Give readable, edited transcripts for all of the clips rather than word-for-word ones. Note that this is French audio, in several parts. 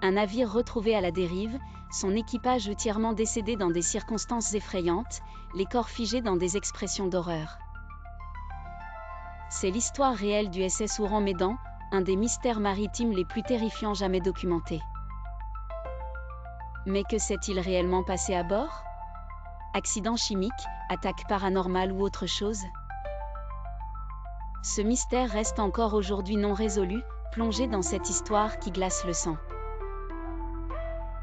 un navire retrouvé à la dérive, son équipage entièrement décédé dans des circonstances effrayantes, les corps figés dans des expressions d'horreur. C'est l'histoire réelle du SS Ouran-Médan, un des mystères maritimes les plus terrifiants jamais documentés. Mais que s'est-il réellement passé à bord? Accident chimique, attaque paranormale ou autre chose? Ce mystère reste encore aujourd'hui non résolu, plongé dans cette histoire qui glace le sang.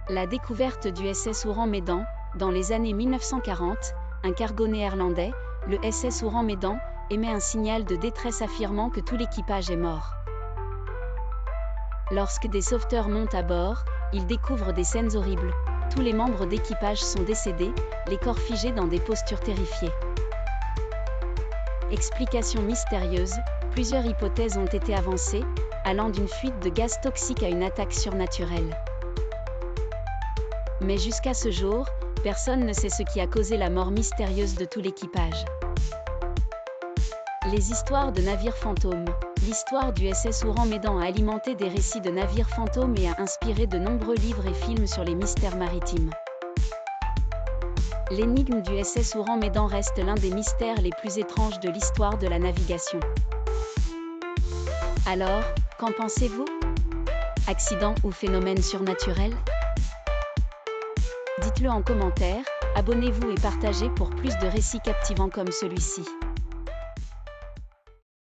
La découverte du SS Ouran-Médan, dans les années 1940, un cargo néerlandais, le SS Ouran-Médan, émet un signal de détresse affirmant que tout l'équipage est mort. Lorsque des sauveteurs montent à bord, ils découvrent des scènes horribles. Tous les membres d'équipage sont décédés, les corps figés dans des postures terrifiées. Explication mystérieuse, plusieurs hypothèses ont été avancées, allant d'une fuite de gaz toxique à une attaque surnaturelle. Mais jusqu'à ce jour, personne ne sait ce qui a causé la mort mystérieuse de tout l'équipage. Les histoires de navires fantômes. L'histoire du SS Ouran-Médan a alimenté des récits de navires fantômes et a inspiré de nombreux livres et films sur les mystères maritimes. L'énigme du SS Ouran-Médan reste l'un des mystères les plus étranges de l'histoire de la navigation. Alors, qu'en pensez-vous? Accident ou phénomène surnaturel? Dites-le en commentaire, abonnez-vous et partagez pour plus de récits captivants comme celui-ci.